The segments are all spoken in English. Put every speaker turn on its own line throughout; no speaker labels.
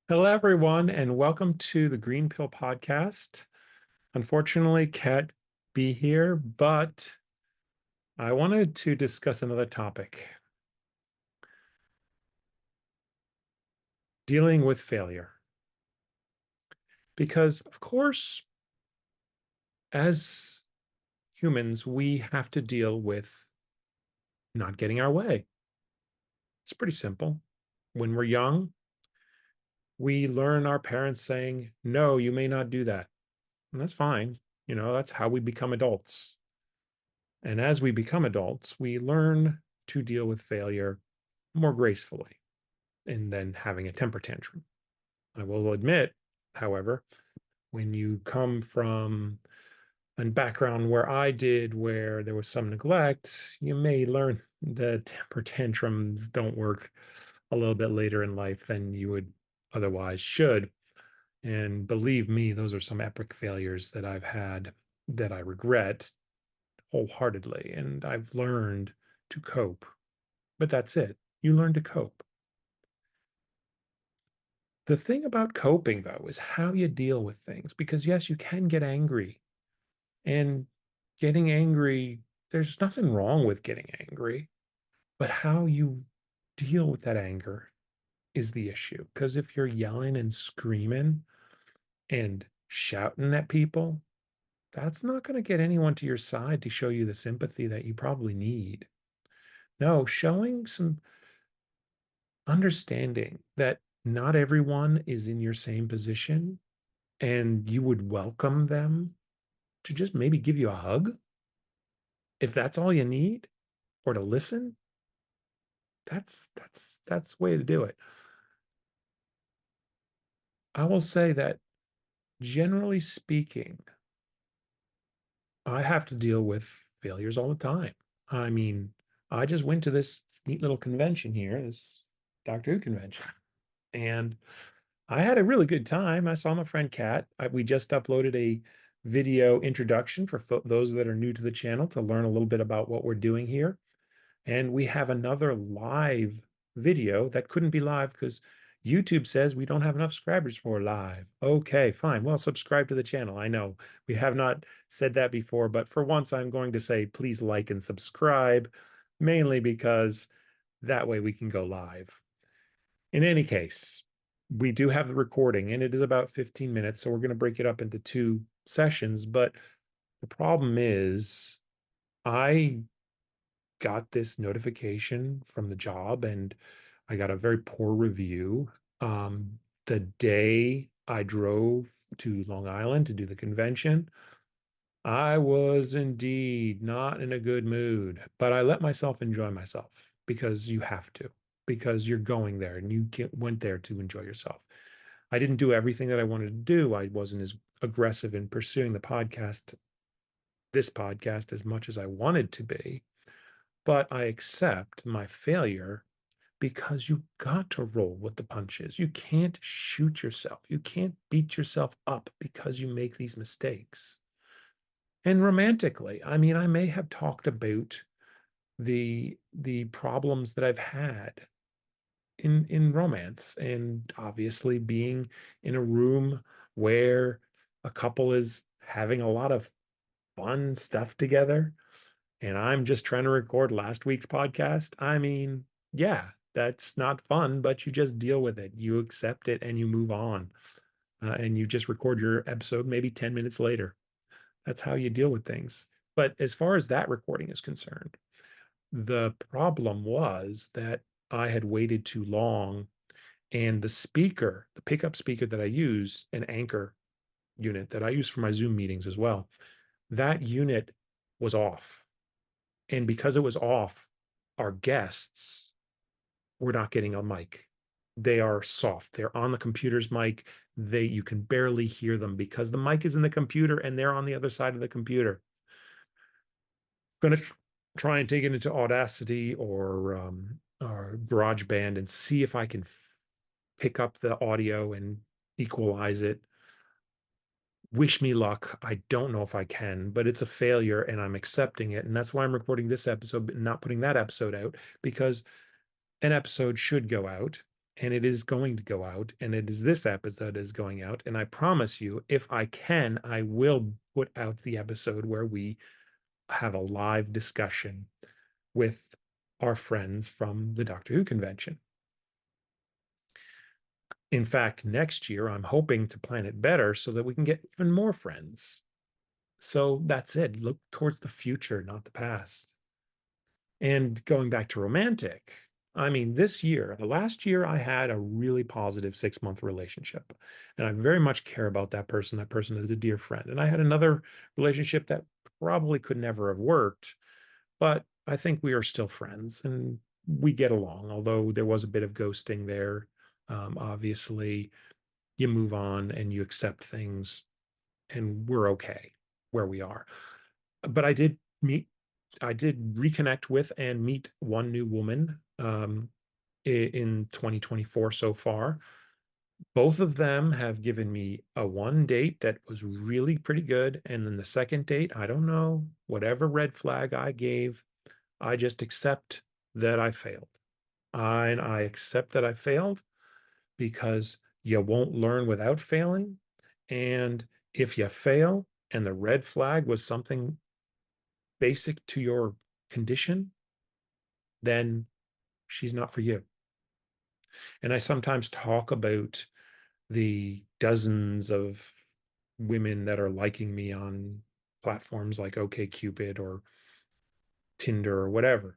Hello, everyone, and welcome to the Green Pill Podcast. Unfortunately, can't be here, but I wanted to discuss another topic, dealing with failure. Because, of course, as humans, we have to deal with not getting our way. It's pretty simple. When we're young, we learn our parents saying, no, you may not do that. And that's fine. That's how we become adults. And as we become adults, we learn to deal with failure more gracefully and then having a temper tantrum. I will admit, however, when you come from a background where I did, where there was some neglect, you may learn that temper tantrums don't work a little bit later in life than you would otherwise should. And believe me, those are some epic failures that I've had that I regret wholeheartedly. And I've learned to cope. But that's it. You learn to cope. The thing about coping, though, is how you deal with things. Because, yes, you can get angry. And getting angry, there's nothing wrong with getting angry. But how you deal with that anger is the issue. Because if you're yelling and screaming and shouting at people, that's not going to get anyone to your side to show you the sympathy that you probably need. No, showing some understanding that not everyone is in your same position and you would welcome them to just maybe give you a hug if that's all you need, or to listen. That's the way to do it. I will say that generally speaking, I have to deal with failures all the time. I mean, I just went to this neat little convention here, this Doctor Who convention, and I had a really good time. I saw my friend Kat. We just uploaded a video introduction for those that are new to the channel to learn a little bit about what we're doing here. And we have another live video that couldn't be live because YouTube says we don't have enough subscribers for live. Okay, fine. Well, subscribe to the channel. I know we have not said that before, but for once, I'm going to say please like and subscribe, mainly because that way we can go live. In any case, we do have the recording and it is about 15 minutes. So we're going to break it up into two sessions. But the problem is, I got this notification from the job and I got a very poor review. The day I drove to Long Island to do the convention, I was indeed not in a good mood, but I let myself enjoy myself because you have to, because you're going there and went there to enjoy yourself. I didn't do everything that I wanted to do. I wasn't as aggressive in pursuing this podcast, as much as I wanted to be, but I accept my failure because you got to roll with the punches. You can't shoot yourself. You can't beat yourself up because you make these mistakes. And romantically, I mean, I may have talked about the problems that I've had in romance, and obviously being in a room where a couple is having a lot of fun stuff together and I'm just trying to record last week's podcast. I mean, yeah, that's not fun, but you just deal with it. You accept it and you move on. And you just record your episode maybe 10 minutes later. That's how you deal with things. But as far as that recording is concerned, the problem was that I had waited too long, and the speaker, the pickup speaker that I use, an Anchor unit that I use for my Zoom meetings as well, that unit was off. And because it was off, our guests were not getting a mic. They are soft. They're on the computer's mic. You can barely hear them because the mic is in the computer and they're on the other side of the computer. Going to try and take it into Audacity or GarageBand and see if I can pick up the audio and equalize it. Wish me luck. I don't know if I can, but it's a failure and I'm accepting it. And that's why I'm recording this episode, but not putting that episode out, because an episode should go out. and it is going to go out, and it is this episode is going out. And I promise you, if I can, I will put out the episode where we have a live discussion with our friends from the Doctor Who convention. In fact, next year, I'm hoping to plan it better so that we can get even more friends. So that's it. Look towards the future, not the past. And going back to romantic, I mean, this year, the last year, I had a really positive 6 month relationship. And I very much care about that person. That person is a dear friend. And I had another relationship that probably could never have worked, but I think we are still friends and we get along, although there was a bit of ghosting there. Obviously, you move on and you accept things, and we're okay where we are. But I did reconnect with and meet one new woman in 2024 so far. Both of them have given me a one date that was really pretty good. And then the second date, I don't know, whatever red flag I gave, I just accept that I failed. And I accept that I failed because you won't learn without failing. And if you fail and the red flag was something basic to your condition, then she's not for you. And I sometimes talk about the dozens of women that are liking me on platforms like OkCupid or Tinder or whatever.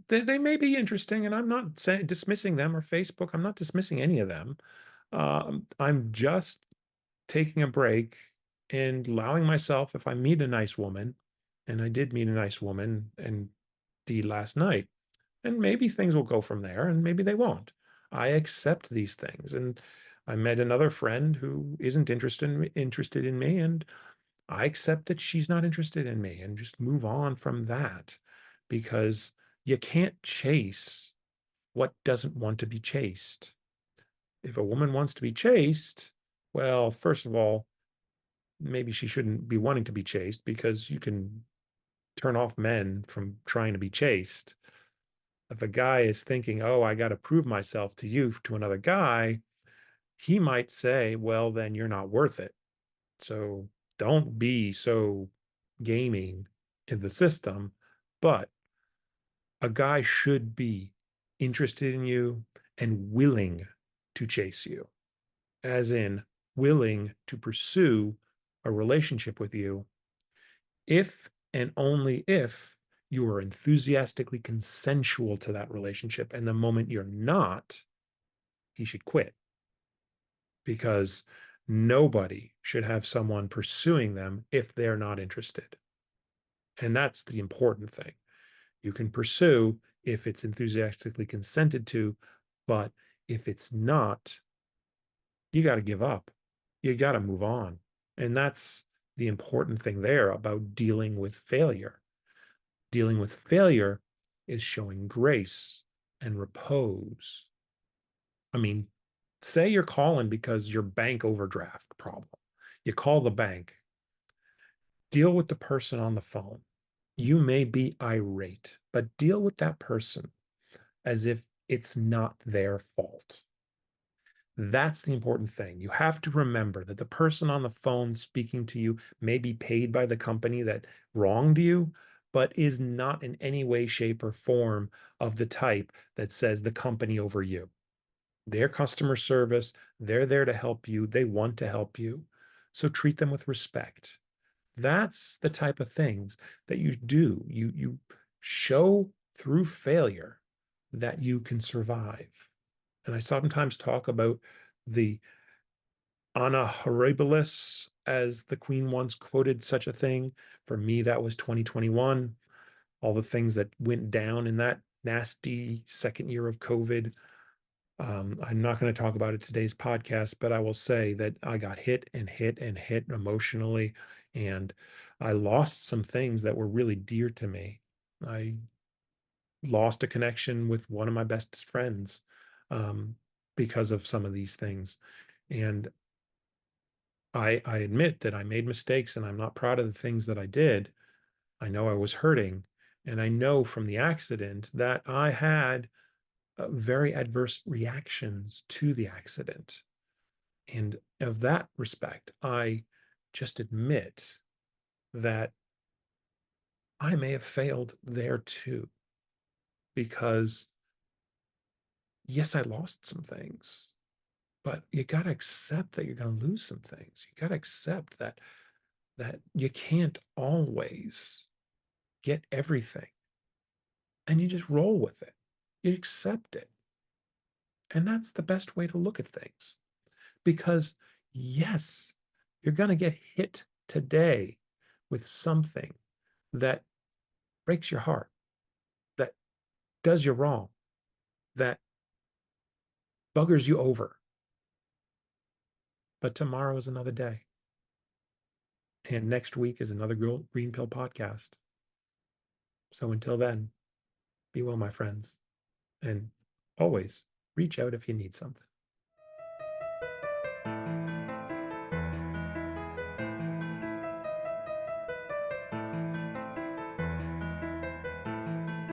They may be interesting, and I'm not saying dismissing them, or Facebook. I'm not dismissing any of them. I'm just taking a break and allowing myself, if I meet a nice woman, and I did meet a nice woman and indeed last night, and maybe things will go from there, and maybe they won't. I accept these things, and I met another friend who isn't interested in me, and I accept that she's not interested in me, and just move on from that, because you can't chase what doesn't want to be chased. If a woman wants to be chased, well, first of all, maybe she shouldn't be wanting to be chased, because you can turn off men from trying to be chased. If a guy is thinking, oh, I got to prove myself to you, to another guy, he might say, well, then you're not worth it. So don't be so gaming in the system. But a guy should be interested in you and willing to chase you, as in willing to pursue a relationship with you if and only if you are enthusiastically consensual to that relationship. And the moment you're not, he should quit, because nobody should have someone pursuing them if they're not interested. And that's the important thing. You can pursue if it's enthusiastically consented to, but if it's not, you got to give up. You got to move on. And that's the important thing there about dealing with failure. Dealing with failure is showing grace and repose. I mean, say you're calling because your bank overdraft problem. You call the bank, deal with the person on the phone. You may be irate, but deal with that person as if it's not their fault. That's the important thing. You have to remember that the person on the phone speaking to you may be paid by the company that wronged you, but is not in any way, shape, or form of the type that says the company over you. Their customer service, they're there to help you. They want to help you. So treat them with respect. That's the type of things that you do. You show through failure that you can survive. And I sometimes talk about the Ana Horribilis, as the Queen once quoted such a thing. For me, that was 2021. All the things that went down in that nasty second year of COVID. I'm not going to talk about it today's podcast, but I will say that I got hit and hit and hit emotionally, and I lost some things that were really dear to me. I lost a connection with one of my best friends um, because of some of these things. And I admit that I made mistakes, and I'm not proud of the things that I did. I know I was hurting, and I know from the accident that I had very adverse reactions to the accident. And of that respect, I just admit that I may have failed there too, because yes, I lost some things, but you got to accept that you're going to lose some things. You got to accept that you can't always get everything, and you just roll with it. You accept it. And that's the best way to look at things. Because yes, you're going to get hit today with something that breaks your heart, that does you wrong, that buggers you over. But tomorrow is another day. And next week is another Green Pill podcast. So until then, be well, my friends. And always reach out if you need something.